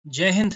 जय हिंद।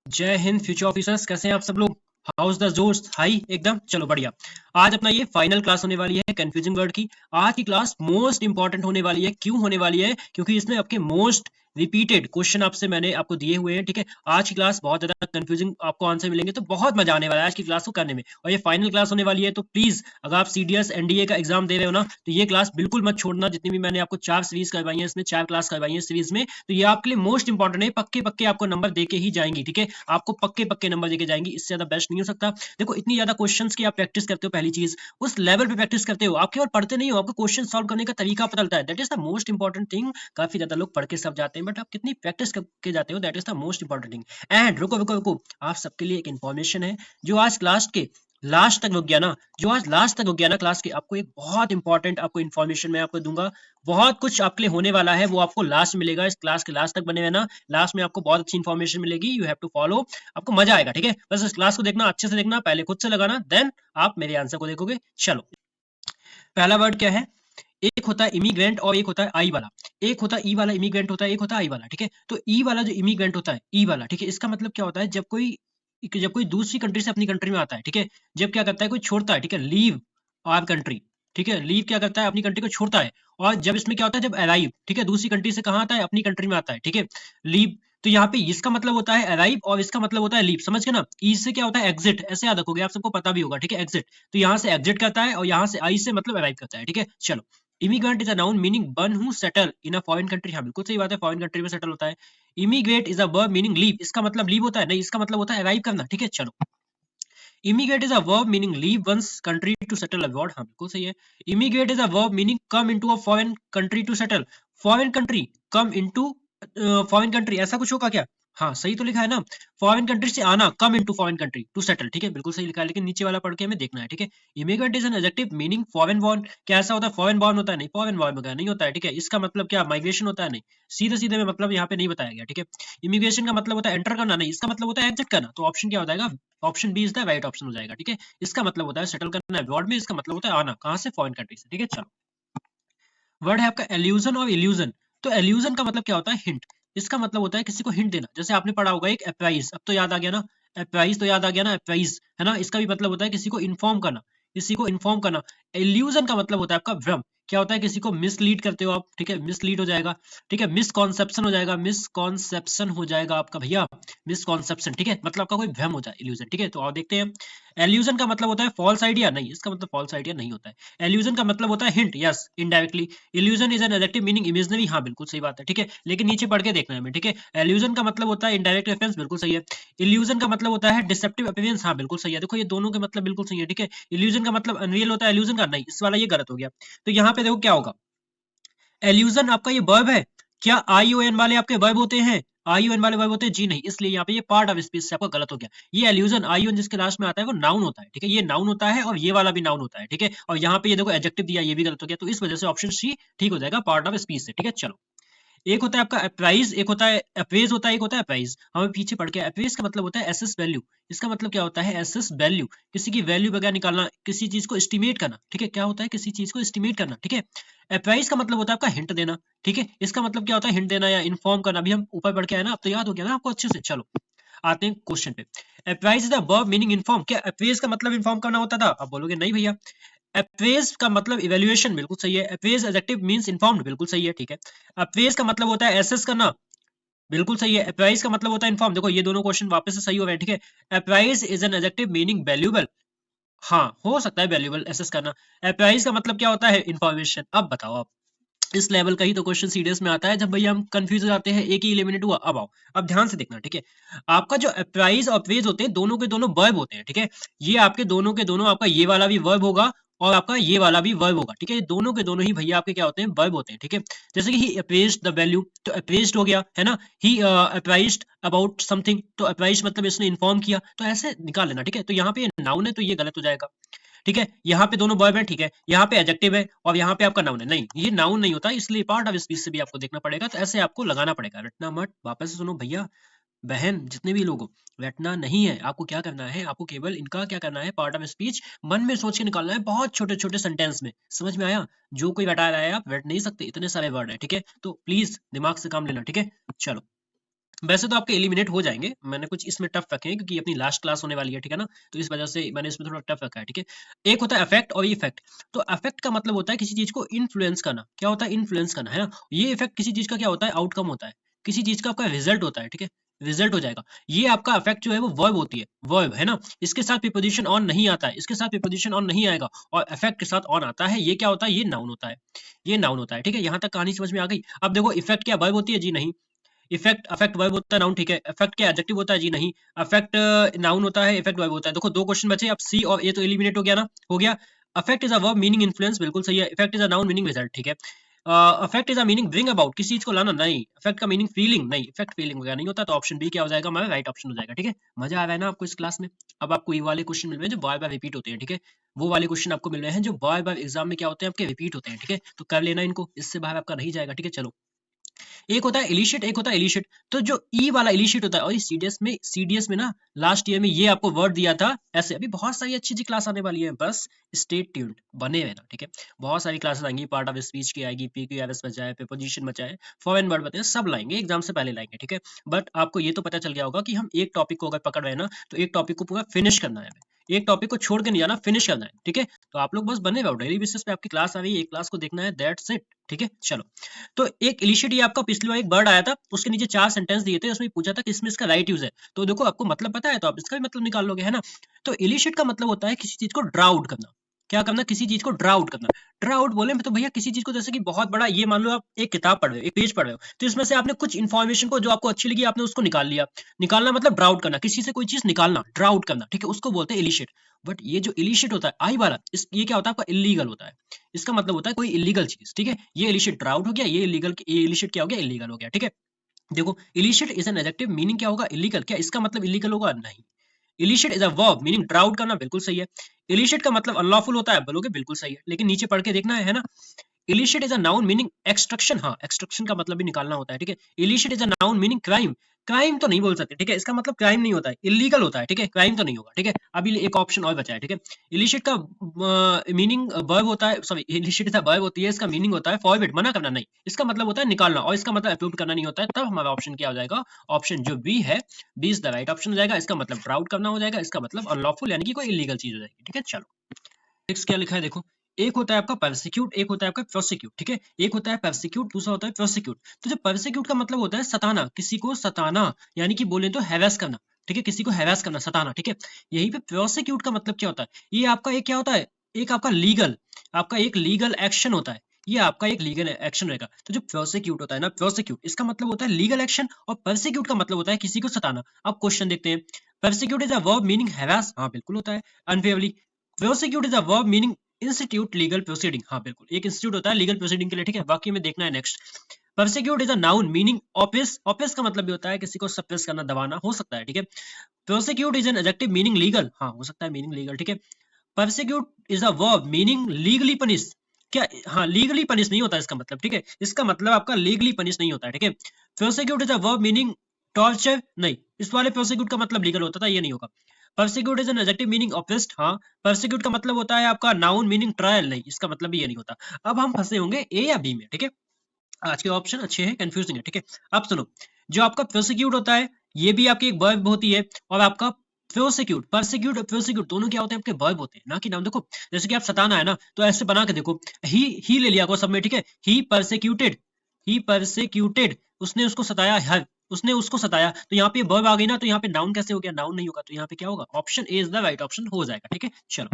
जय Hind future officers, कैसे हैं आप सब लोग? हाउस द जोश हाई एकदम, चलो बढ़िया। आज अपना ये फाइनल क्लास होने वाली है कंफ्यूजिंग वर्ड की। आज की क्लास मोस्ट इंपॉर्टेंट होने वाली है। क्यों होने वाली है? क्योंकि इसमें आपके मोस्ट रिपीटेड क्वेश्चन आपसे मैंने आपको दिए हुए हैं। ठीक है, आज की क्लास बहुत ज्यादा कंफ्यूजिंग आपको आंसर मिलेंगे, तो बहुत मजा आने वाला है आज की क्लास को करने में। और ये फाइनल क्लास होने वाली है, तो प्लीज अगर आप सीडीएस एनडीए का एग्जाम दे रहे हो ना, तो ये क्लास बिल्कुल मत छोड़ना। जितनी भी मैंने आपको 4 सीरीज करवाई है, इसमें 4 क्लास करवाई है सीरीज में, तो ये आपके लिए मोस्ट इंपॉर्टेंट है। पक्के पक्के आपको नंबर देके ही जाएंगी। ठीक है, आपको पक्के पक्के नंबर देके जाएंगी, इससे ज्यादा बेस्ट नहीं हो सकता। देखो, इतनी ज्यादा क्वेश्चंस की आप प्रैक्टिस करते हो, पहली चीज उस लेवल पे प्रैक्टिस करते हो। आप केवल पढ़ते नहीं हो, आपको क्वेश्चन सॉल्व करने का तरीका बदलता है। That is the most important thing. काफी ज्यादा लोग पढ़ के सब जाते हैं, बट आप कितनी प्रैक्टिस करके जाते हो, that is the most important thing. And रुको रुको रुको, आप सबके लिए एक इन्फॉर्मेशन है। जो आज क्लास के लास्ट तक रुक गया ना, जो आज लास्ट तक रुक गया ना क्लास के, आपको एक बहुत इंपॉर्टेंट आपको इन्फॉर्मेशन मैं आपको दूंगा। बहुत कुछ आपके लिए होने वाला है, वो आपको लास्ट में मिलेगा। इस क्लास के लास्ट तक बने हुए ना, लास्ट में आपको बहुत अच्छी इन्फॉर्मेशन मिलेगी। यू हैव टू फॉलो, आपको मजा आएगा। ठीक है, बस इस क्लास को देखना, अच्छे से देखना, पहले खुद से लगाना, देन आप मेरे आंसर को देखोगे। चलो, पहला वर्ड क्या है? एक होता है इमिग्रेंट और एक होता है आई वाला। एक होता है ई वाला इमिग्रेंट होता है, एक होता है आई वाला। ठीक है, तो ई वाला जो इमिग्रेंट होता है, ई वाला, ठीक है, इसका मतलब क्या होता है? जब कोई दूसरी कंट्री से अपनी कंट्री में आता है, ठीक है, जब क्या करता है, कोई छोड़ता है, ठीक है, लीव आवर कंट्री। ठीक है, लीव क्या करता है, अपनी कंट्री को छोड़ता है। और जब इसमें क्या होता है, जब अराइव, ठीक है, दूसरी कंट्री से कहाँ आता है, अपनी कंट्री में आता है। ठीक है, लीव, तो यहाँ पे इसका मतलब होता है अराइव और इसका मतलब होता है लीव। समझ गए ना? ई से क्या होता है, एग्जिट, ऐसे याद रखोगे, आप सबको पता भी होगा। ठीक है, एग्जिट, तो यहाँ से एग्जिट करता है और यहाँ से आई से मतलब अराइव करता है। ठीक है, चलो। Immigrant is a noun meaning one who settle in a foreign country. हाँ, बिल्कुल सही बात है, फॉरेन कंट्री में सेटल होता है। Immigrate is a verb meaning leave. इसका मतलब लीव होता है? नहीं, इसका मतलब होता है अराइव करना। ठीक है, चलो। Immigrate is a verb meaning leave once country to settle abroad. हाँ, बिल्कुल सही है। Immigrate is a verb meaning come into a foreign country to settle. Foreign country, come into foreign country, ऐसा कुछ होगा क्या? हाँ, सही तो लिखा है ना। फॉरेन कंट्री से आना, come into foreign country to settle. ठीक है, बिल्कुल सही लिखा है, लेकिन नीचे वाला पढ़ के हमें देखना है। ठीक है, immigrant is an adjective meaning foreign born. क्या ऐसा होता है फॉरेन बॉर्न होता है? नहीं, फॉरेन बॉर्न वगैरह नहीं होता है। ठीक है, इसका मतलब क्या माइग्रेशन होता है? नहीं, सीधे सीधे में मतलब यहाँ पे नहीं बताया गया। ठीक है, इमिग्रेशन का मतलब होता है एंटर करना, नहीं, इसका मतलब होता है एग्जिट करना। तो ऑप्शन क्या हो जाएगा? Option B is the right option हो जाएगा। ठीक है, इसका मतलब होता है सेटल करना अब्रॉड में, इसका मतलब होता है आना, कहाँ से? फॉरेन कंट्री से। ठीक है, चलो। वर्ड है आपका एल्यूजन और इल्यूजन। तो एल्यूजन का मतलब क्या होता है? हिंट। इसका मतलब होता है किसी को हिंट देना। जैसे आपने पढ़ा होगा एक अप्राइज, अब तो याद आ गया ना, अप्राइज तो याद आ गया ना, अप्राइज है ना, इसका भी मतलब होता है किसी को इन्फॉर्म करना, किसी को इन्फॉर्म करना। इल्यूजन का मतलब होता है आपका भ्रम। क्या होता है? किसी को मिसलीड करते हो आप। ठीक है, मिसलीड हो जाएगा। ठीक है, मिसकॉन्सेप्शन हो जाएगा, मिसकॉन्सेप्शन हो जाएगा आपका भैया, मिसकॉन्सेप्शन। ठीक है, मतलब आपका कोई भ्रम हो जाए, इल्यूजन। ठीक है, तो और देखते हैं। एल्यूजन का मतलब होता है फॉल्स आइडिया, नहीं, इसका मतलब फॉल्स आइडिया नहीं होता है। एल्यूजन का मतलब होता है hint, yes, indirectly. Illusion is an adjective meaning imaginary. हाँ, बिल्कुल सही बात है। ठीक है, लेकिन नीचे पढ़ के देखना है हमें। ठीक है, एल्यूजन का मतलब होता है इनडायरेक्ट रेफरेंस, बिल्कुल सही है। इल्यूजन का मतलब होता है डिसेप्टिव अपीयरेंस। हाँ, बिल्कुल सही है। देखो, ये दोनों के मतलब बिल्कुल सही है। ठीक है, इल्यूजन का मतलब अनरियल होता है, इल्यूजन का नहीं, इस वाला ये गलत हो गया। तो यहाँ पे देखो क्या होगा। एल्यूजन आपका ये वर्ब है। क्या आई ओ एन वाले आपके वर्ब होते हैं? आई ओ एन वाले वर्ब होते हैं? जी नहीं, इसलिए यहाँ पे ये पार्ट ऑफ स्पीच से आपका गलत हो गया। ये एल्यूजन आई ओ एन जिसके लास्ट में आता है वो नाउन होता है। ठीक है, ये नाउन होता है और ये वाला भी नाउन होता है। ठीक है, और यहाँ पे ये देखो एडजेक्टिव दिया, ये भी गलत हो गया। तो इस वजह से ऑप्शन सी ठीक हो जाएगा, पार्ट ऑफ स्पीच से। ठीक है, चलो। एक होता है आपका अप्राइज, एक होता है अप्रेज, होता है एक होता है अप्राइज। हमें पीछे पढ़ के, अप्रेज का मतलब होता है एसेस वैल्यू। इसका मतलब क्या होता है? एसेस वैल्यू, किसी की वैल्यू वगैरह निकालना, किसी चीज को एस्टिमेट करना। ठीक है, क्या होता है? किसी चीज को एस्टिमेट करना। ठीक है, अप्राइज का मतलब होता है आपका हिंट देना। ठीक है, इसका मतलब क्या होता है? हिंट देना या इन्फॉर्म करना। अभी हम ऊपर पढ़ के आए ना, अब तो याद हो गया ना आपको अच्छे से। चलो, आते हैं क्वेश्चन पे। Apprise is the verb meaning inform. क्या अप्रेज का मतलब इन्फॉर्म करना होता था? अब बोलोगे नहीं भैया। अप्रेज का मतलब इवैल्यूएशन, बिल्कुल सही है। अप्रेज एडजेक्टिव मींस इन्फॉर्म्ड, बिल्कुल सही है। ठीक है, अप्रेज का मतलब होता है एसेस करना, बिल्कुल सही है। अप्राइज का मतलब होता है इन्फॉर्म। देखो, ये दोनों क्वेश्चन वापस से सही हो रहे हैं। ठीक है, apprise is an adjective meaning valuable. हाँ, हो सकता है वैल्यूएबल एसेस करना। अप्राइज का मतलब क्या होता है? इन्फॉर्मेशन। अब बताओ आप, इस लेवल का ही तो क्वेश्चन सीडीएस में आता है, जब भैया हम कंफ्यूज हो जाते हैं, एक ही एलिमिनेट हुआ। अब आओ, अब ध्यान से देखना। ठीक है, आपका जो अप्राइज और अप्रेज होते हैं, दोनों के दोनों वर्ब होते हैं। ठीक है, ये आपके दोनों के दोनों, आपका ये वाला भी वर्ब होगा और आपका ये वाला भी वर्ब होगा। ठीक है, ये दोनों के दोनों ही भैया आपके क्या होते हैं? वर्ब होते हैं। ठीक है, जैसे कि ही अप्रेज्ड द वैल्यू, तो अप्रेज्ड हो गया है ना। ही अप्राइज्ड अबाउट समथिंग, तो अप्राइज मतलब इसने इन्फॉर्म किया, तो ऐसे निकाल लेना। ठीक है, तो यहाँ पे नाउन है तो ये गलत हो जाएगा। ठीक है, यहाँ पे दोनों वर्ब हैं। ठीक है, यहाँ पे एडजेक्टिव है और यहाँ पे आपका नाउन है। नहीं, ये नाउन नहीं होता, इसलिए पार्ट ऑफ स्पीच से भी आपको देखना पड़ेगा। तो ऐसे आपको लगाना पड़ेगा, रटना मत। वापस से सुनो भैया बहन, जितने भी लोग हो, रटना नहीं है। आपको क्या करना है? आपको केवल इनका क्या करना है? पार्ट ऑफ स्पीच मन में सोच के निकालना है, बहुत छोटे छोटे सेंटेंस में। समझ में आया? जो कोई रटा रहा है, आप रट नहीं सकते, इतने सारे वर्ड है। ठीक है, तो प्लीज दिमाग से काम लेना। ठीक है, चलो। वैसे तो आपके एलिमिनेट हो जाएंगे, मैंने कुछ इसमें टफ रखे हैं क्योंकि अपनी लास्ट क्लास होने वाली है, ठीक है ना, तो इस वजह से मैंने इसमें थोड़ा टफ रखा है, ठीक है। एक होता है अफेक्ट और इफेक्ट। तो अफेक्ट का मतलब होता है किसी चीज को इन्फ्लुएंस करना, क्या होता है, इन्फ्लुएंस करना, है ना। ये इफेक्ट किसी चीज का क्या होता है, आउटकम होता है, किसी चीज का आपका रिजल्ट होता है, ठीक है, रिजल्ट हो जाएगा। ये आपका अफेक्ट जो है वो वर्ब होती है, वर्ब, है ना। इसके साथ प्रीपोजिशन ऑन नहीं आता है, इसके साथ प्रीपोजिशन ऑन नहीं आएगा, और अफेक्ट के साथ ऑन आता है, ये क्या होता है, ये नाउन होता है, ये नाउन होता है, ठीक है। यहाँ तक कहानी समझ में आ गई। अब देखो इफेक्ट क्या वर्ब होती है, जी नहीं। इफेक्ट अफेक्ट वर्ब होता है, नाउन, ठीक है। इफेक्ट क्या एडजेक्टिव होता है, जी नहीं। अफेक्ट नाउन होता है, इफेक्ट वर्ब होता है। देखो दो क्वेश्चन बचे, अब सी और ए तो एलिमिनेट हो गया ना, हो गया। Affect is a verb meaning influence, बिल्कुल सही है। Effect is a noun meaning result, ठीक है। Affect is a meaning bring about, किसी चीज को लाना, नहीं। इफेक्ट का मीनिंग फीलिंग, नहीं। इफेक्ट फीलिंग वगैरह नहीं होता, तो ऑप्शन बी क्या हो जाएगा हमारा, राइट ऑप्शन हो जाएगा, ठीक है। मजा आ रहा है ना आपको इस क्लास में। अब आपको ये वाले क्वेश्चन मिल रहे हैं जो बार बार रिपीट होते हैं, ठीक है। वो वाले क्वेश्चन आपको मिल रहे हैं जो बार बार एग्जाम में क्या होते हैं, आपके रिपीट होते हैं, ठीक है। तो कर लेना इनको, इससे बाहर आपका नहीं जाएगा, ठीक है। चलो, एक होता है इलिशिट, एक होता है इलिशिट। तो जो ई वाला इलिशिट होता है, और सीडीएस में ना लास्ट ईयर में ये आपको वर्ड दिया था ऐसे। अभी बहुत सारी अच्छी अच्छी क्लास आने वाली है, बस स्टे ट्यून्ड, बने रहना, ठीक है। बहुत सारी क्लासेस आएंगी, पार्ट ऑफ स्पीच की आएगी, पीक्यूआरएस बचाए, प्रीपोजिशन बचाए, फॉरेन वर्ड बताए, सब लाएंगे, एग्जाम से पहले लाएंगे, ठीक है। बट आपको ये तो पता चल गया होगा कि हम एक टॉपिक को अगर पकड़ रहे हैं ना, तो एक टॉपिक को पूरा फिनिश करना है हमें। एक टॉपिक को छोड़ के नहीं जाना, फिनिश करना है, ठीक है। तो आप लोग बस बने रहो, डेली बेसिस पे आपकी क्लास आ रही है, एक क्लास को देखना है, दैट्स इट, ठीक है। चलो, तो एक इलिशिट, ये आपका पिछली बार एक वर्ड आया था, उसके नीचे 4 सेंटेंस दिए थे, उसमें पूछा था कि इसमें इसका राइट यूज है। तो देखो आपको मतलब पता है तो आप इसका भी मतलब निकाल लोगे, है ना। तो इलिशिट का मतलब होता है किसी चीज को ड्रा आउट करना। क्या करना, किसी चीज को ड्रा आउट करना। ड्रा आउट बोले तो भैया किसी चीज को, जैसे कि बहुत बड़ा, ये मान लो आप एक किताब पढ़ रहे हो, एक पेज पढ़ रहे हो, तो इसमें से आपने कुछ इन्फॉर्मेशन को जो आपको अच्छी लगी आपने उसको निकाल लिया। निकालना मतलब ड्रा आउट करना, किसी से कोई चीज निकालना, ड्रा आउट करना, ठीक है, उसको बोलते हैं इलिशिट। बट ये जो इलिशिट होता है आई वाला, ये क्या होता है आपका, इलीगल होता है। इसका मतलब होता है कोई इलीगल चीज, ठीक है। ये इलिशिट ड्राउट हो गया, ये इलीगल, ये इलिशिट क्या हो गया, इलीगल हो गया, ठीक है। देखो illicit is an adjective, meaning क्या होगा, इलीगल। क्या इसका मतलब इलीगल होगा, नहीं। Illicit is a verb meaning draw out करना, बिल्कुल सही है। इलिशिट का मतलब अनलॉफुल होता है, बोलोगे बिल्कुल सही है, लेकिन नीचे पढ़ के देखना है ना। Illicit is a noun meaning extraction, हाँ एक्सट्रक्शन का मतलब भी निकालना होता है, ठीक है। Illicit is a noun meaning crime, crime तो नहीं बोल सकते, ठीक है, इसका मतलब क्राइम नहीं होता है, इलीगल होता है, ठीक है, क्राइम तो नहीं होगा, ठीक है। अभी एक ऑप्शन और बचा है, ठीक है। इलिशिट का मीनिंग वर्ब होता है, सॉरी, इलिशिट का वर्ब होती है, इसका मीनिंग होता है फॉरबिड, मना करना, नहीं। इसका मतलब होता है निकालना, और इसका मतलब अप्रूव करना नहीं होता है। तब हमारा ऑप्शन क्या हो जाएगा, ऑप्शन जो बी है, B is the right option हो जाएगा। इसका मतलब ड्राउट करना हो जाएगा, इसका मतलब अनलॉफुल यानी कि कोई इलीगल चीज हो जाएगी, ठीक है। चलो, नेक्स्ट क्या लिखा है देखो। एक होता है आपका परसिक्यूट, एक होता है आपका प्रोसिक्यूट, ठीक है। एक होता है परसिक्यूट, दूसरा होता है प्रोसिक्यूट। तो जो परसिक्यूट का मतलब होता है सताना, किसी को सताना, यानी कि बोले तो हैरेस करना, ठीक है, किसी को हैरेस करना, सताना, ठीक है। यहीं पे प्रोसिक्यूट का मतलब क्या होता है, ये आपका एक क्या होता है, एक आपका लीगल, आपका एक लीगल एक्शन होता है। ये आपका एक लीगल एक्शन रहेगा। तो जो प्रोसिक्यूट होता है ना, प्रोसिक्यूट, इसका मतलब होता है लीगल एक्शन, और परसिक्यूट का मतलब होता है किसी को सताना। अब क्वेश्चन देखते हैं। Persecute is a verb meaning harass, हाँ बिल्कुल होता है, unfairly. Prosecute is a verb meaning institute legal proceeding, हाँ बिल्कुल, एक इंस्टीट्यूट होता है लीगल प्रोसीडिंग के लिए, ठीक है। बाकी में देखना है next. Prosecute is a noun meaning office, office का मतलब भी होता है किसी को सप्रेस करना, दबाना, हो सकता है, ठीक है। Prosecute is an adjective meaning legal, हाँ हो सकता है मीनिंग लीगल, ठीक है। Prosecute is a verb meaning legally punish, क्या, हाँ लीगली पनिश नहीं होता इसका मतलब, ठीक है, इसका मतलब आपका लीगली पनिश नहीं होता है, ठीक है। Prosecute is a verb meaning torture, नहीं, इस वाले प्रोसिक्यूट का मतलब लीगल होता था, ये नहीं होगा। Persecute is an adjective meaning oppressed, हाँ। परसिक्यूट का मतलब होता है आपका नाउन मीनिंग ट्रायल, नहीं, इसका मतलब भी ये नहीं होता। अब हम फंसे होंगे ए या बी में, ठीक है। आज के ऑप्शन अच्छे हैं, कंफ्यूजिंग है, ठीक है। अब सुनो, जो आपका प्रोसिक्यूट होता है, ये भी आपकी एक वर्ब होती है, और आपका प्रोसिक्यूट, परसिक्यूट और प्रोसिक्यूट दोनों क्या होते हैं, आपके वर्ब होते हैं, ना कि नाम। देखो जैसे कि आप सताना है ना, तो ऐसे बना के देखो, ही ले लिया को सब में, ठीक है। ही परसिक्यूटेड, ही परसिक्यूटेड, उसने उसको सताया, हर, उसने उसको सताया, तो यहाँ पे वर्ब आ गई ना, तो यहाँ पे नाउन कैसे हो गया, नाउन नहीं होगा, तो यहाँ पे क्या होगा, option A is the right option हो जाएगा, ठीक है। चलो,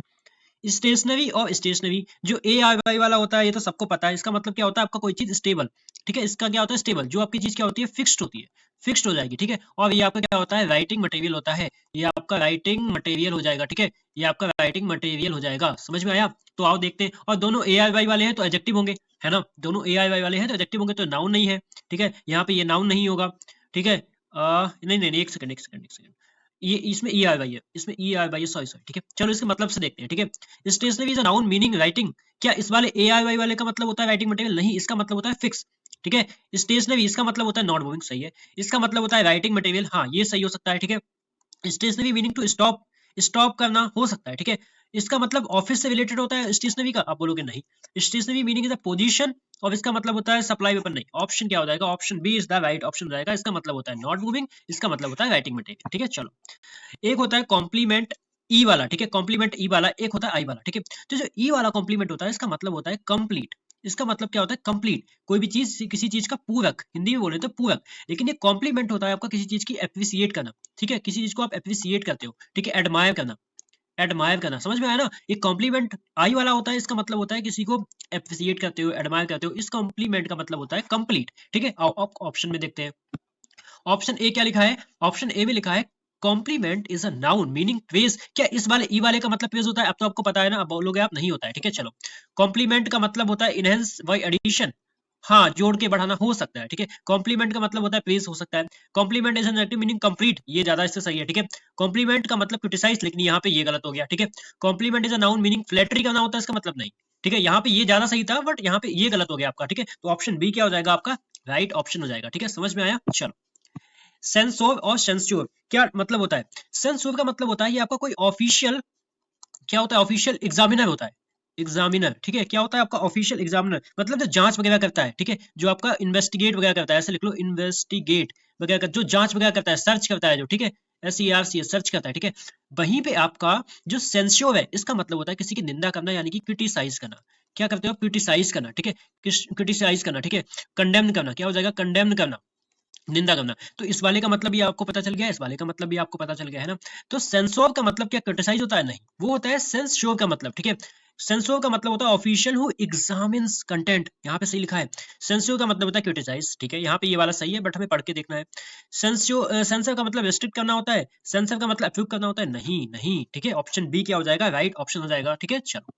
स्टेशनरी और स्टेशनरी, जो ए आर वाई वाला होता है ये तो सबको पता है, इसका मतलब क्या होता है, आपका कोई चीज स्टेबल, ठीक है। इसका क्या होता है, स्टेबल, जो आपकी चीज क्या होती है, फिक्स्ड होती है, फिक्स्ड हो जाएगी, ठीक है। और ये आपका क्या होता है, राइटिंग मटेरियल होता है, ये आपका राइटिंग मटेरियल हो जाएगा, ठीक है। ये आपका राइटिंग मटेरियल हो जाएगा, समझ में आया। तो आओ देखते हैं, और दोनों ए आर वाई वाले हैं तो एडजेक्टिव होंगे, है ना, दोनों ए आर वाई वाले हैं तो एडजेक्टिव होंगे, तो नाउन नहीं है, ठीक है। यहाँ पे ये नाउन नहीं होगा, ठीक है। नहीं नहीं नहीं, एक सेकंड एक सेकंड एक सेकंड, ये इसमें ई आर वाई है, इसमें ई आर वाई है, सॉरी सॉरी, ठीक है। चलो इसके मतलब से देखते हैं, ठीक है। Stationery is a noun meaning writing, क्या इस वाले ए आर वाई वाले का मतलब होता है राइटिंग मटेरियल, नहीं, इसका मतलब होता है फिक्स, ठीक है। स्टेशनरी इसका मतलब होता है नॉन मूविंग, सही है। इसका मतलब होता है राइटिंग मटेरियल, हाँ ये सही हो सकता है, ठीक है। Stationery meaning to stop, stop करना हो सकता है, ठीक है। इसका मतलब ऑफिस से रिलेटेड होता है स्टेशनरी का, आप बोलोगे नहीं, stationery meaning is a position और इसका मतलब होता है सप्लाई वेपन, नहीं, ऑप्शन क्या हो जाएगा, option B is the right option हो जाएगा, इसका मतलब होता है नॉट मूविंग, इसका मतलब होता है राइटिंग मटेरियल, ठीक है। चलो, एक होता है कॉम्प्लीमेंट ई वाला, ठीक है, कॉम्प्लीमेंट ई वाला, एक होता है आई वाला, ठीक है। तो जो ई वाला कॉम्प्लीमेंट होता है इसका मतलब होता है कंप्लीट, इसका मतलब क्या होता है कंप्लीट, कोई भी चीज किसी चीज का पूरक, हिंदी में बोले तो पूरक, लेकिन ये कॉम्प्लीमेंट होता है आपका किसी चीज की एप्रिसिएट करना, ठीक है, किसी चीज को आप एप्रिसिएट करते हो, ठीक है, एडमायर करना, एडमायर करना, समझ में आया ना। ये कॉम्प्लीमेंट आई वाला होता है, इसका मतलब होता है किसी को एप्रिसिएट करते हो, एडमायर करते हो, इस कॉम्प्लीमेंट का मतलब होता है कंप्लीट, ठीक है। ऑप्शन में देखते हैं, ऑप्शन ए क्या लिखा है, ऑप्शन ए में लिखा है complement is a noun meaning praise, क्या इस वाले ई वाले का मतलब प्रेज होता है, अब तो आपको पता है ना, अब बोलोगे आप नहीं होता है, ठीक है। चलो, कॉम्प्लीमेंट का मतलब होता है इनहेंस बाय एडिशन, हाँ, जोड़ के बढ़ाना हो सकता है, ठीक है। कॉम्प्लीमेंट का मतलब होता है प्रेज हो सकता है, complement is an adjective meaning complete, ये ज्यादा इससे सही है, ठीक है। कॉम्प्लीमेंट का मतलब क्रिटिसाइज, लेकिन यहाँ पे ये गलत हो गया, ठीक है। Complement is a noun meaning flattery करना होता है, इसका मतलब नहीं, ठीक है, यहाँ पे ये ज्यादा सही था बट यहाँ पे ये गलत हो गया आपका, ठीक है। तो ऑप्शन बी क्या हो जाएगा आपका, राइट ऑप्शन हो जाएगा, ठीक है, समझ में आया। चलो, सेंसोर और सेंस्योर क्या मतलब होता है, सेंसोर का मतलब होता है ये आपका कोई ऑफिशियल, क्या होता है, ऑफिशियल एग्जामिनर होता है, एग्जामिनर, ठीक है, क्या होता है आपका ऑफिशियल एग्जामिनर, मतलब जो जांच वगैरह करता है, ठीक है, जो आपका इन्वेस्टिगेट वगैरह करता है, ऐसे लिख लो इन्वेस्टिगेट वगैरह जो जांच वगैरह करता है, सर्च करता है जो, ठीक है, SERC सर्च करता है, ठीक है। वहीं पे आपका जो सेंस्योर है इसका मतलब होता है किसी की निंदा करना, यानी कि क्रिटिसाइज करना, क्या करते हो, क्रिटिसाइज करना, ठीक है, क्रिटिसाइज करना, ठीक है, कंडेम करना, क्या हो जाएगा, कंडेम करना, निंदा करना। तो इस वाले का मतलब ये आपको पता चल गया, इस वाले का मतलब भी आपको पता चल गया है ना। तो सेंसोर का मतलब क्या क्रिटिसाइज होता है, नहीं, वो होता है सेंस शो का मतलब, ठीक है। सेंसोर का मतलब होता है ऑफिशियल हु एग्जामिन्स कंटेंट, यहाँ पे सही लिखा है। सेंसोर का मतलब होता है क्रिटिसाइज, ठीक है, यहाँ पे ये वाला सही है बट हमें पढ़ के देखना है। सेंसर का मतलब रिस्ट्रिक्ट करना होता है, सेंसर का मतलब अप्रूव करना होता है, नहीं नहीं, ठीक है, ऑप्शन बी क्या हो जाएगा, राइट ऑप्शन हो जाएगा, ठीक है। चलो,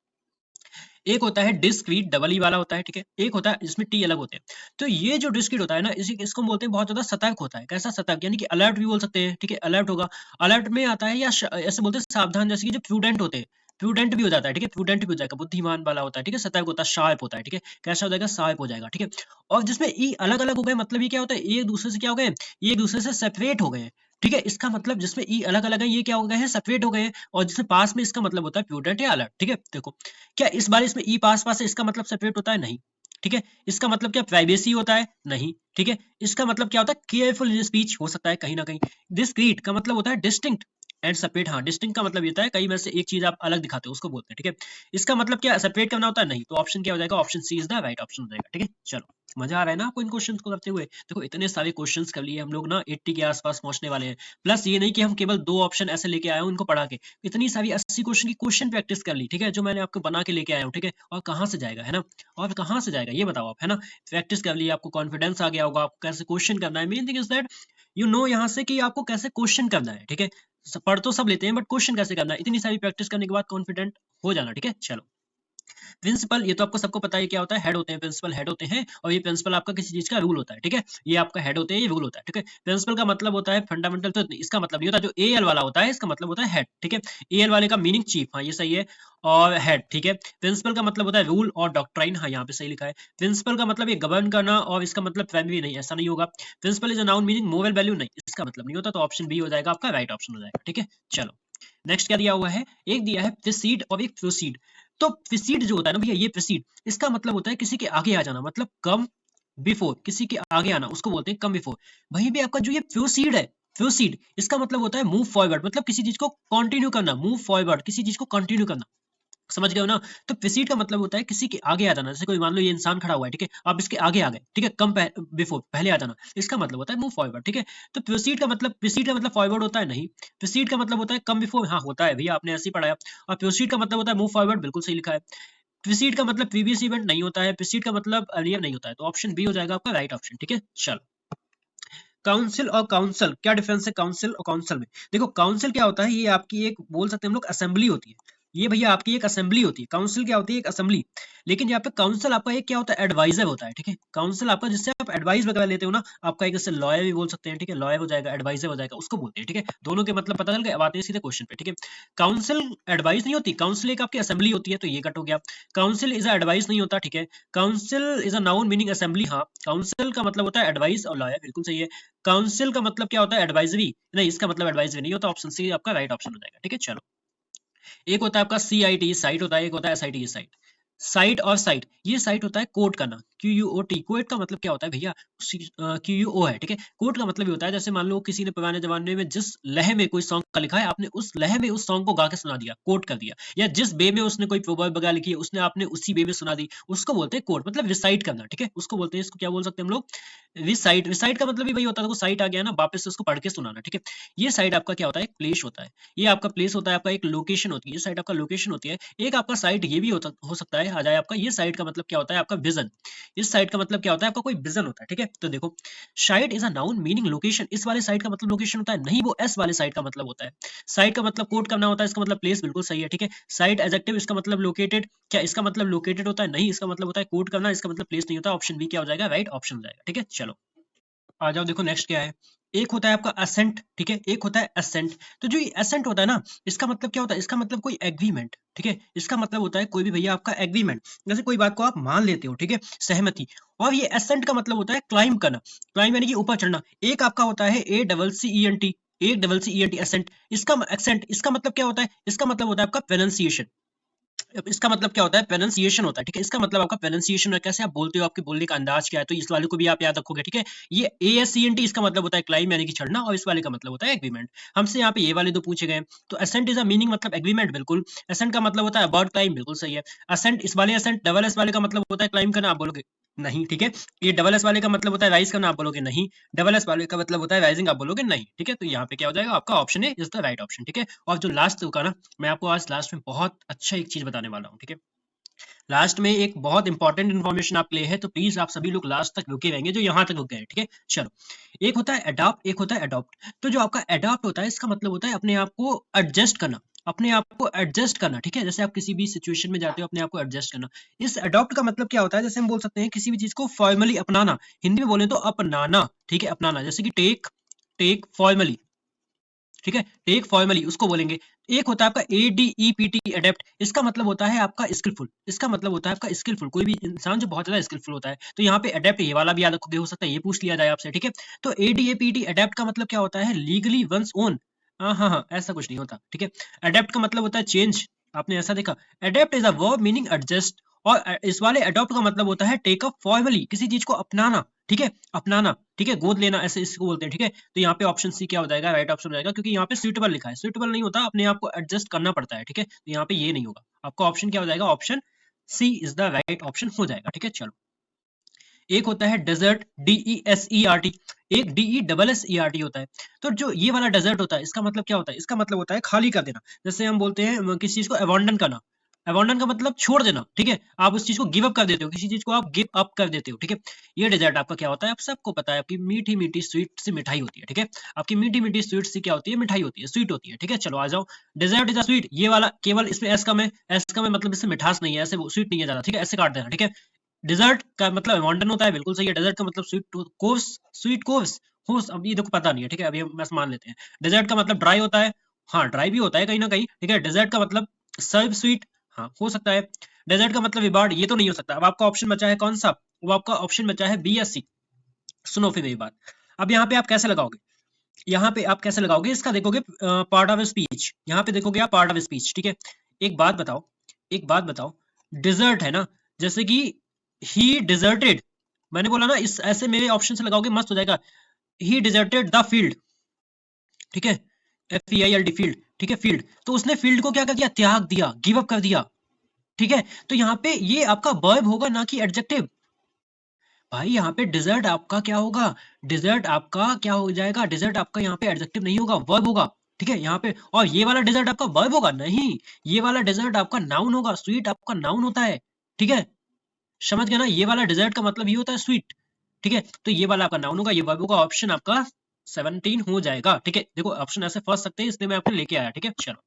एक होता है डिस्क्रीट, डबल ई वाला होता है, ठीक है, एक होता है जिसमें टी अलग होते हैं। तो ये जो डिस्क्रीट होता है ना, इसको हम बोलते हैं बहुत ज्यादा सतर्क होता है, कैसा सतर्क, यानी कि अलर्ट भी बोल सकते हैं, ठीक है, अलर्ट होगा, अलर्ट में आता है, या ऐसे बोलते हैं सावधान, जैसे कि जो प्रूडेंट होते हैं, प्रूडेंट भी हो जाता है, ठीक है, प्रूडेंट भी हो जाएगा, बुद्धिमान वाला होता है, ठीक है, सतर्क होता है, शार्प होता है, ठीक है, कैसा हो जाएगा, शार्प हो जाएगा, ठीक है। और जिसमें ई अलग अलग हो गए, मतलब ये क्या होता है, ये एक दूसरे से क्या हो गए, ये एक दूसरे से सेपरेट हो गए हैं, ठीक है, इसका मतलब जिसमें ई अलग अलग है ये क्या हो गए हैं, सेपरेट हो गए हैं, और जिसमें पास में इसका मतलब होता है प्रूडेंट या अलर्ट, ठीक है। देखो, क्या इस बार इसमें ई पास पास है, इसका मतलब सेपरेट होता है, नहीं, ठीक है। इसका मतलब क्या प्राइवेसी होता है, नहीं, ठीक है। इसका मतलब क्या होता है केयरफुल स्पीच हो सकता है कहीं ना कहीं। डिस्क्रीट का मतलब होता है डिस्टिंक्ट एंड सेपरेट, हाँ, डिस्टिंक्ट का मतलब ये होता है कई में से एक चीज आप अलग दिखाते हो, उसको बोलते हैं, ठीक है। इसका मतलब क्या सेपरेट करना होता है, नहीं, तो ऑप्शन क्या हो जाएगा, option C is the right option हो जाएगा, ठीक है। चलो, मजा आ रहा है ना आपको इन क्वेश्चंस को करते हुए, देखो इतने सारे क्वेश्चंस कर लिए हम लोग ना, 80 के आसपास पहुंचने वाले हैं। प्लस ये नहीं कि हम केवल 2 ऑप्शन ऐसे लेके आए हूं उनको पढ़ा के, इतनी सारी 80 क्वेश्चन की क्वेश्चन प्रैक्टिस कर ली, ठीक है, जो मैंने आपको बना के लेके आया हूँ, ठीक है। और कहाँ से जाएगा, है ना, और कहाँ से जाएगा ये बताओ आप, है ना। प्रैक्टिस कर ली, आपको कॉन्फिडेंस आ गया होगा, आपको कैसे क्वेश्चन करना है, main thing is that you know यहाँ से कि आपको कैसे क्वेश्चन करना है, ठीक है। पढ़ तो सब लेते हैं बट क्वेश्चन कैसे करना है, इतनी सारी प्रैक्टिस करने के बाद कॉन्फिडेंट हो जाना, ठीक है। चलो, प्रिंसिपल, ये तो आपको सबको पता है क्या होता है, हेड होते हैं, प्रिंसिपल हेड होते हैं, और ये प्रिंसिपल आपका किसी चीज का रूल होता है, ठीक है, ये आपका हेड होते हैं, ये रूल होता है, ठीक है। प्रिंसिपल का मतलब होता है फंडामेंटल, तो इसका मतलब नहीं होता, जो एएल वाला होता है इसका मतलब होता है हेड, ठीक है। एएल वाले का मीनिंग चीफ, हाँ ये सही है, और हेड, ठीक है। प्रिंसिपल का मतलब होता है रूल और डॉक्ट्राइन, हाँ यहाँ पे सही लिखा है। प्रिंसिपल का मतलब ये गवर्न करना, और इसका मतलब प्राइमरी, नहीं, ऐसा नहीं होगा। Principle is a noun meaning moral value, नहीं, इसका मतलब नहीं होता, तो ऑप्शन बी हो जाएगा आपका राइट ऑप्शन हो जाएगा, ठीक है। चलो, नेक्स्ट क्या दिया हुआ है, एक दिया है प्रीसीड और एक प्रोसीड। तो प्रीसीड जो होता है ना भैया, ये प्रीसीड, इसका मतलब होता है किसी के आगे आ जाना, मतलब कम बिफोर, किसी के आगे आना, उसको बोलते हैं कम बिफोर। वहीं पे आपका जो ये प्रोसीड है, प्रोसीड, इसका मतलब होता है मूव फॉरवर्ड, मतलब किसी चीज को कंटिन्यू करना, मूव फॉरवर्ड, किसी चीज को कंटिन्यू करना, समझ गए हो ना। तो प्रीसीड का मतलब होता है किसी के आगे आ जाना, जैसे कोई मान लो ये इंसान खड़ा हुआ है, ठीक है, आप इसके आगे आ गए, ठीक है, कम बिफोर, पहले आ जाना, इसका मतलब होता है मूव फॉरवर्ड, ठीक है। तो प्रोसीड का मतलब फॉरवर्ड होता है, नहीं, प्रोसीड का मतलब होता है कम बिफोर, हाँ होता है भैया, आपने ऐसे ही पढ़ाया। और प्रोसीड का मतलब होता है मूव फॉरवर्ड, बिल्कुल सही लिखा है। प्रीसीड का मतलब प्रीवियस इवेंट नहीं होता है, प्रीसीड का मतलब अर्लियर नहीं होता है, तो ऑप्शन बी हो जाएगा आपका राइट ऑप्शन, ठीक है। चलो, काउंसिल और काउंसल, क्या डिफरेंस है काउंसिल और काउंसिल में, देखो काउंसिल क्या होता है, ये आपकी एक बोल सकते हैं हम लोग असेंबली होती है, ये भैया आपकी एक असेंबली होती है। काउंसिल क्या होती है, एक असेंबली। लेकिन यहाँ पे काउंसिल आपका एक क्या होता है, एडवाइजर होता है, ठीक है। काउंसिल आपका जिससे आप एडवाइस वगैरह लेते हो ना, आपका एक जैसे लॉयर भी बोल सकते हैं, ठीक है, लॉयर हो जाएगा, एडवाइजर हो जाएगा, उसको बोलते हैं, ठीक है। दोनों के मतलब पता चल गए, अब आते हैं सीधे क्वेश्चन पे, ठीक है। काउंसिल एडवाइस नहीं होती, काउंसिल एक आपकी असेंबली होती है, तो ये कट हो गया। काउंसिल इज एडवाइस नहीं होता, ठीक है। Council is a noun meaning assembly, हाँ, काउंसिल का मतलब होता है एडवाइस और लॉयर, बिल्कुल सही है। काउंसिल का मतलब क्या होता है, एडवाइजरी, नहीं, इसका मतलब एडवाइजरी नहीं होता, ऑप्शन सी आपका राइट ऑप्शन हो जाएगा, ठीक है। चलो, एक होता है आपका CIT साइट होता है, एक होता है SIT साइट। साइट और साइट, ये साइट होता है कोड का ना, QUOT। कोड का मतलब क्या होता है भैया, QUO है, ठीक है। कोड का मतलब ये होता है, जैसे मान लो किसी ने पुराने जमाने में जिस लय में कोई सॉन्ग का लिखा है, आपने उस लय में उस सॉन्ग को गा के सुना दिया, कोड कर दिया। या जिस वे में उसने कोई प्रोवर्ब वगैरह लिखी है, उसने आपने उसी वे में सुना दी, उसको बोलते हैं कोड, मतलब रिसाइट करना, ठीक है। उसको बोलते हैं, इसको क्या बोल सकते हैं हम लोग, रिसाइट। रिसाइट का मतलब भी वही होता है, साइट आ गया ना, वापस से उसको पढ़ के सुनाना, ठीक है। ये साइट आपका क्या होता है, एक प्लेस होता है। ये आपका प्लेस होता है, आपका एक लोकेशन होती है, ये साइट आपका लोकेशन होती है। एक आपका साइट ये भी होता हो सकता है, आ जाए आपका, ये साइट का मतलब क्या होता है, आपका विजन। इस साइट का मतलब क्या होता है, आपका कोई विजन होता है, ठीक है। तो देखो, site is a noun meaning location, इस वाले साइट का मतलब लोकेशन होता है, नहीं वो एस वाले साइट का मतलब होता है। साइट का मतलब कोड करना होता है, इसका मतलब प्लेस, बिल्कुल सही है, ठीक है। साइट एडजेक्टिव, इसका मतलब लोकेटेड, क्या इसका मतलब लोकेटेड होता है, नहीं, इसका मतलब होता है कोड करना, इसका मतलब प्लेस नहीं होता। ऑप्शन बी क्या हो जाएगा, राइट ऑप्शन हो जाएगा, ठीक है। चलो आ जाओ, देखो नेक्स्ट क्या है। एक होता है आपका असेंट, ठीक है, एक होता है असेंट। तो जो ये असेंट होता है ना, इसका मतलब क्या होता है, इसका मतलब कोई एग्रीमेंट, ठीक है। इसका मतलब होता है कोई भी भैया आपका एग्रीमेंट, जैसे कोई बात को आप मान लेते हो, ठीक है, सहमति। और ये असेंट का मतलब होता है क्लाइम करना, क्लाइम यानी कि ऊपर चढ़ना। एक आपका होता है ACCENT, ACCENT असेंट। इसका एक्सेंट, इसका मतलब क्या होता है, इसका मतलब होता है आपका प्रोनाउंसिएशन। अब इसका मतलब क्या होता है, प्रोनाउंसिएशन होता है, ठीक है। इसका मतलब आपका प्रोनाउंसिएशन है, कैसे आप बोलते हो, आपके बोलने का अंदाज क्या है, तो इस वाले को भी आप याद रखोगे, ठीक है। ये ASCENT, इसका मतलब होता है क्लाइम यानी कि चढ़ना, और इस वाले का मतलब होता है एग्रीमेंट। हमसे यहाँ पे ये वाले दो पूछे गए। तो असेंट इज अ मीनिंग, मतलब एग्रीमेंट, बिल्कुल। असेंट का मतलब होता है अबाउट क्लाइम, बिल्कुल सही है। असेंट, इस वाले असेंट, डबल एस वाले का मतलब होता है क्लाइम करना, आप बोलोगे नहीं, ठीक है। ये डबल एस वाले का मतलब होता है राइज करना, आप बोलोगे नहीं। डबल एस वाले का मतलब होता है राइजिंग, आप बोलोगे नहीं, ठीक है। तो यहाँ पे क्या हो जाएगा, आपका ऑप्शन है इज द राइट ऑप्शन, ठीक है। और जो लास्ट होगा ना, मैं आपको आज लास्ट में बहुत अच्छा एक चीज बताने वाला हूँ, ठीक है। लास्ट में एक बहुत इंपॉर्टेंट इन्फॉर्मेशन आपके लिए है, तो प्लीज आप सभी लोग लास्ट तक रुके रहेंगे, जो यहाँ तक रुक गए हैं, ठीक है। चलो, एक होता है अडॉप्ट, एक होता है अडॉप्ट। तो जो आपका अडॉप्ट होता है, इसका मतलब होता है अपने आप को एडजस्ट करना, अपने आप को एडजस्ट करना, ठीक है। जैसे आप किसी भी सिचुएशन में जाते हो, अपने आप को एडजस्ट करना। इस अडॉप्ट का मतलब क्या होता है, जैसे हम बोल सकते हैं किसी भी चीज को फॉर्मली अपनाना, हिंदी में बोले तो अपनाना, ठीक है, अपनाना। जैसे कि टेक, टेक फॉर्मली, ठीक है, टेक फॉर्मली उसको बोलेंगे। एक होता है आपका ADEPT अडेप्ट, इसका मतलब होता है आपका स्किलफुल, इसका मतलब होता है आपका स्किलफुल, कोई भी इंसान जो बहुत ज्यादा स्किलफुल होता है। तो यहाँ पे अडेप्ट, ये वाला भी याद रखोगे, हो सकता है ये पूछ लिया जाए आपसे, ठीक है। तो ADAPT अडेप्ट का मतलब क्या होता है, लीगली वंस ओन। हाँ हाँ हाँ, ऐसा कुछ नहीं होता, ठीक है। अडेप्ट का मतलब होता है चेंज, आपने ऐसा देखा। Adapt is a verb meaning adjust. और इस वाले अडॉप्ट का मतलब होता है टेक अप फॉर्मली, किसी चीज को अपनाना, ठीक है, अपनाना, ठीक है, गोद लेना, ऐसे इसको बोलते हैं, ठीक है। तो यहाँ पे ऑप्शन सी क्या हो जाएगा, राइट ऑप्शन हो जाएगा, क्योंकि यहाँ पे सुइटेबल लिखा है, सुइटेबल नहीं होता, अपने आप को एडजस्ट करना पड़ता है, ठीक है। तो यहाँ पे ये नहीं होगा, आपका ऑप्शन क्या हो जाएगा, option C is the right option हो जाएगा, ठीक है। चलो, एक होता है डेजर्ट, DESERT, एक DESSERT होता है। तो जो ये वाला डेजर्ट होता है, इसका मतलब क्या होता है, इसका मतलब होता है खाली कर देना। जैसे हम बोलते हैं किसी चीज को अबॉन्डन करना, अबॉन्डन का मतलब छोड़ देना, ठीक है। आप उस चीज को गिव अप कर देते हो, किसी चीज को आप गिव अप कर देते हो, ठीक है। ये डेजर्ट आपका क्या होता है, आप सबको पता है, आपकी मीठी मीठी स्वीट सी मिठाई होती है, ठीक है। आपकी मीठी मीठी स्वीट सी क्या होती है, मिठाई होती है, स्वीट होती है, ठीक है। चलो आ जाओ, डेजर्ट इज अ स्वीट, ये वाला केवल इसमें एस कम है, एस कम है मतलब इससे मिठास नहीं है, ऐसे स्वीट नहीं है ज्यादा, ठीक है, ऐसे काट देना, ठीक है। डिजर्ट का मतलब अबॉन्डन होता है, बिल्कुल सही है। डेजर्ट का मतलब स्वीट कोर्स, स्वीट कोर्स होस, अब ये देखो पता नहीं है, ठीक है, अभी हम बस मान लेते हैं। डेजर्ट का मतलब ड्राई होता है, हाँ ड्राई भी होता है कहीं ना कहीं, ठीक है। डेजर्ट का मतलब सर्व स्वीट, हाँ हो सकता है। डेजर्ट का मतलब रिवार्ड, ये तो नहीं हो सकता। अब आपका ऑप्शन बचा है कौन सा, वो आपका ऑप्शन बचा है बी या सी। सुनो फिर मेरी बात, अब यहाँ पे आप कैसे लगाओगे, यहाँ पे आप कैसे लगाओगे, इसका देखोगे पार्ट ऑफ स्पीच, यहाँ पे देखोगे आप पार्ट ऑफ स्पीच, ठीक है। एक बात बताओ, एक बात बताओ, डिजर्ट है ना, जैसे कि ही डिजर्टेड, मैंने बोला ना, इस ऐसे मेरे ऑप्शन से लगाओगे मस्त हो जाएगा। ही डिजर्टेड द फील्ड, ठीक है, FEILD फील्ड, ठीक है, फील्ड। तो उसने फील्ड को क्या कर दिया, त्याग दिया, गिव अप कर दिया, ठीक है। तो यहाँ पे ये आपका वर्ब होगा ना कि एडजेक्टिव। भाई यहाँ पे डिजर्ट आपका क्या होगा, डिजर्ट आपका क्या हो जाएगा, डिजर्ट आपका यहाँ पे एडजेक्टिव नहीं होगा, वर्ब होगा, ठीक है। यहाँ पे और ये वाला डिजर्ट आपका वर्ब होगा नहीं, ये वाला डिजर्ट आपका नाउन होगा, स्वीट आपका नाउन होता है, ठीक है। समझ गए ना, ये वाला डिजर्ट का मतलब ये होता है स्वीट, ठीक है। तो ये वाला आपका नाउन होगा, ये वर्ब होगा, ऑप्शन आपका 17 हो जाएगा, ठीक है। देखो ऑप्शन ऐसे फंस सकते हैं, इसलिए मैं आपको लेके आया, ठीक है। चलो,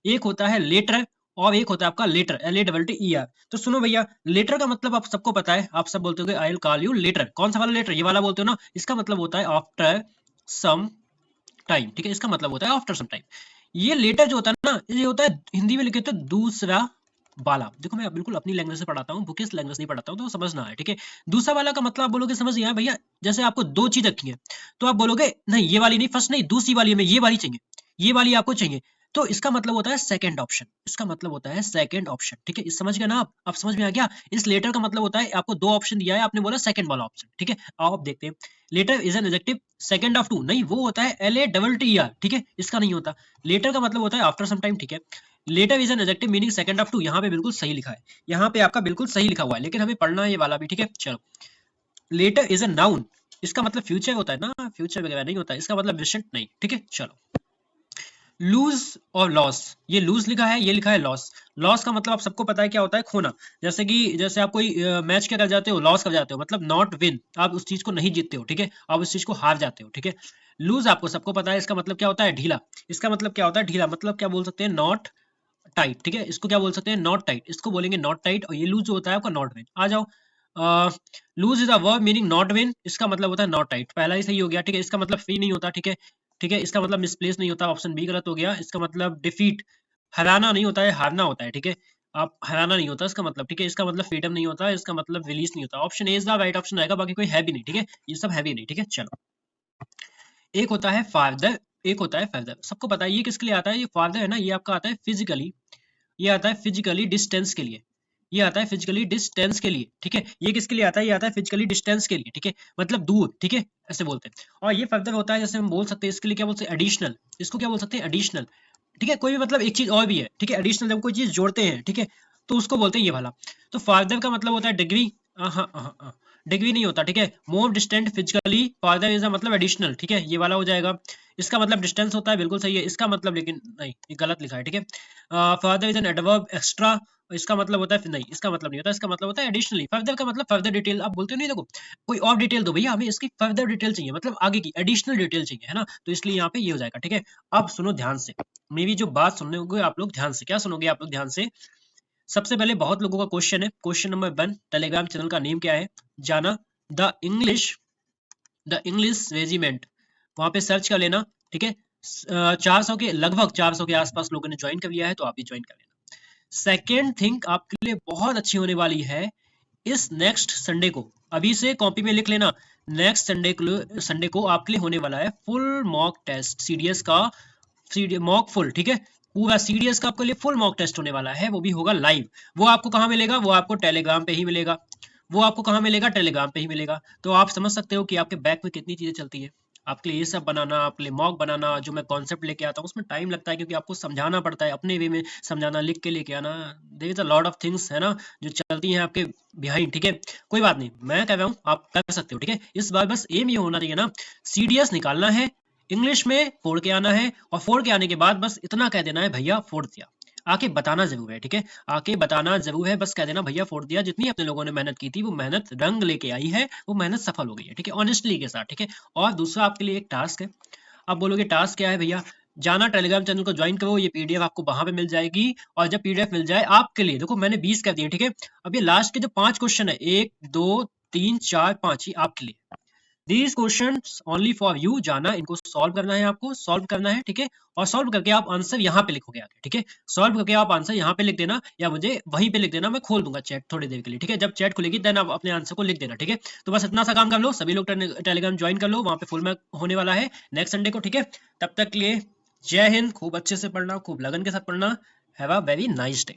एक होता है लेटर, और एक होता है आपका लेटर, LATTER। तो सुनो भैया, लेटर का मतलब आप सबको पता है, आप सब बोलते हो I will call you later. कौन सा वाला लेटर, ये वाला बोलते हो ना, इसका मतलब होता है आफ्टर सम टाइम, ठीक है, इसका मतलब होता है आफ्टर सम टाइम। ये लेटर जो होता है ना, ये होता है हिंदी में लिखे तो दूसरा वाला। देखो मैं बिल्कुल अपनी लैंग्वेज से पढ़ाता हूँ, बुकिश लैंग्वेज नहीं पढ़ाता हूँ, तो समझना है, ठीक है। दूसरा वाला का मतलब आप बोलोगे, समझ गया भैया, जैसे आपको दो चीज रखी है, तो आप बोलोगे नहीं ये वाली नहीं, फर्स्ट नहीं, दूसरी वाली में ये वाली चाहिए, ये वाली आपको चाहिए। तो इसका मतलब होता है सेकंड ऑप्शन, इसका मतलब होता है सेकंड ऑप्शन, ठीक है, इस समझ गए ना आप? अब समझ में आ गया? इस लेटर का मतलब होता है आपको दो ऑप्शन दिया है, आपने बोला सेकंड वाला ऑप्शन, ठीक है। आओ अब देखते हैं, latter is an adjective second of two, नहीं वो होता है LATTER, ठीक है, इसका नहीं होता। लेटर का मतलब होता है आफ्टर सम टाइम, ठीक है। Latter is an adjective meaning second of two, यहाँ पे बिल्कुल सही लिखा है, यहाँ पे आपका बिल्कुल सही लिखा हुआ है, लेकिन हमें पढ़ना है ये वाला भी, ठीक है। चलो, लेटर इज ए नाउन, इसका मतलब फ्यूचर होता है ना, फ्यूचर वगैरह नहीं होता, इसका मतलब रिसेंट नहीं, ठीक है। चलो, लूज और लॉस, ये लूज लिखा है, ये लिखा है लॉस। लॉस का मतलब आप सबको पता है क्या होता है, खोना। जैसे आप कोई मैच क्या कर जाते हो, लॉस कर जाते हो, मतलब नॉट विन, आप उस चीज को नहीं जीतते हो, ठीक है, आप उस चीज को हार जाते हो, ठीक है। लूज आपको सबको पता है, इसका मतलब क्या होता है, ढीला। इसका मतलब क्या होता है, ढीला, मतलब क्या बोल सकते हैं, नॉट टाइट, ठीक है, इसको क्या बोल सकते हैं, नॉट टाइट, इसको बोलेंगे नॉट टाइट। और ये लूज होता है आपका नॉट विन। आ जाओ, lose is a verb meaning not win, इसका मतलब होता है नॉट टाइट, पहला ही सही हो गया, ठीक है। इसका मतलब फ्री नहीं होता, ठीक है, ठीक है, इसका मतलब मिसप्लेस नहीं होता, ऑप्शन बी गलत हो गया। इसका मतलब डिफीट, हराना नहीं होता है, हारना होता है, ठीक है, आप हराना नहीं होता इसका मतलब, ठीक है। इसका मतलब फ्रीडम नहीं होता, इसका मतलब रिलीज नहीं होता। Option A is the right option रहेगा, बाकी कोई है भी नहीं, ठीक है, ये सब है भी नहीं, ठीक है। चलो, एक होता है फादर, एक होता है फादर, सबको पता है ये किसके लिए आता है, ये फादर है ना, ये आपका आता है फिजिकली, ये आता है फिजिकली डिस्टेंस के लिए, ये आता है फिजिकली डिस्टेंस के लिए, ठीक है। ये किसके लिए आता है, ये आता है फिजिकली डिस्टेंस के लिए, ठीक है, मतलब दूर, ठीक है, ऐसे बोलते हैं। और ये फर्दर होता है, जैसे हम बोल सकते हैं इसके लिए क्या बोलते हैं, एडिशनल, इसको क्या बोल सकते हैं, एडिशनल, ठीक है। कोई भी मतलब एक चीज और भी है, ठीक है, एडिशनल जब कोई चीज जोड़ते हैं, ठीक है, तो उसको बोलते हैं ये वाला। तो फादर का मतलब होता है डिग्री, डिग्री नहीं होता, ठीक है। मोर डिस्टेंट फिजिकली, फादर इज मतलब एडिशनल, ठीक है, ये वाला हो जाएगा। इसका मतलब डिस्टेंस होता है, बिल्कुल सही है, इसका मतलब लेकिन नहीं, ये गलत लिखा है, ठीक है। Father is an adverb extra, इसका मतलब होता है नहीं, इसका मतलब नहीं होता, इसका मतलब होता है एडिशनली। फर्दर का मतलब फर्दर डिटेल, आप बोलते हो नहीं, देखो कोई और डिटेल दो भैया, हमें इसकी फर्दर डिटेल चाहिए, मतलब आगे की एडिशनल डिटेल चाहिए, है ना, तो इसलिए यहाँ पे ये हो जाएगा, ठीक है। अब सुनो ध्यान से, मेरी जो बात सुनने होगे आप लोग ध्यान से, क्या सुनोगे आप लोग ध्यान से। सबसे पहले बहुत लोगों का क्वेश्चन है, क्वेश्चन नंबर 1, टेलीग्राम चैनल का नेम क्या है, जाना, the English, the English regiment, वहां पे सर्च कर लेना, ठीक है। 400 के लगभग 400 के आसपास लोगों ने ज्वाइन कर लिया है, तो आप भी ज्वाइन कर लेना। सेकेंड थिंग आपके लिए बहुत अच्छी होने वाली है, इस नेक्स्ट संडे को, अभी से कॉपी में लिख लेना, नेक्स्ट संडे को आपके लिए होने वाला है फुल मॉक टेस्ट, सीडीएस का मॉक फुल, ठीक है, पूरा सीडीएस का आपके लिए फुल मॉक टेस्ट होने वाला है, वो भी होगा लाइव। वो आपको कहाँ मिलेगा, वो आपको टेलीग्राम पे ही मिलेगा, वो आपको कहाँ मिलेगा, टेलीग्राम पे ही मिलेगा। तो आप समझ सकते हो कि आपके बैक में कितनी चीजें चलती है। आपके लिए ये सब बनाना, आपके लिए मॉक बनाना, जो मैं कॉन्सेप्ट लेके आता हूँ उसमें टाइम लगता है, क्योंकि आपको समझाना पड़ता है, अपने वे में समझाना, लिख के लेके आना, there is a lot of things, है ना, जो चलती हैं आपके बिहाइंड, ठीक है। कोई बात नहीं, मैं कह रहा हूँ आप कर सकते हो, ठीक है। इस बार बस एम ये होना चाहिए ना, सीडीएस निकालना है, इंग्लिश में 4 के आना है, और 4 के आने के बाद बस इतना कह देना है, भैया 4 दिया, आके बताना जरूर है, ठीक है, आके बताना जरूर है, बस कह देना भैया 4 दिया, जितनी अपने लोगों ने मेहनत की थी वो मेहनत रंग लेके आई है, वो मेहनत सफल हो गई है, ठीक है, ऑनेस्टली के साथ, ठीक है। और दूसरा आपके लिए एक टास्क है, आप बोलोगे टास्क क्या है भैया, जाना टेलीग्राम चैनल को ज्वाइन करो, ये पीडीएफ आपको वहां पे मिल जाएगी, और जब पीडीएफ मिल जाए आपके लिए, देखो मैंने 20 कर दिए, ठीक है, अब ये लास्ट के जो 5 क्वेश्चन है, 1 2 3 4 5 ही आपके लिए, these questions only for you, जाना इनको सॉल्व करना है, आपको सॉल्व करना है, ठीक है। और सॉल्व करके आप आंसर यहाँ पे लिखोगे आगे, ठीक है, सॉल्व करके आप आंसर यहाँ पे लिख देना, या मुझे वहीं पे लिख देना, मैं खोल दूंगा चैट थोड़ी देर के लिए, ठीक है, जब चैट खुलेगी देन आप अपने आंसर को लिख देना, ठीक है। तो बस इतना सा काम कर लो, सभी लोग टेलीग्राम ज्वाइन कर लो, वहां पे फुल मैक होने वाला है नेक्स्ट संडे को, ठीक है। तब तक के लिए जय हिंद, खूब अच्छे से पढ़ना, खूब लगन के साथ पढ़ना, have a very nice day.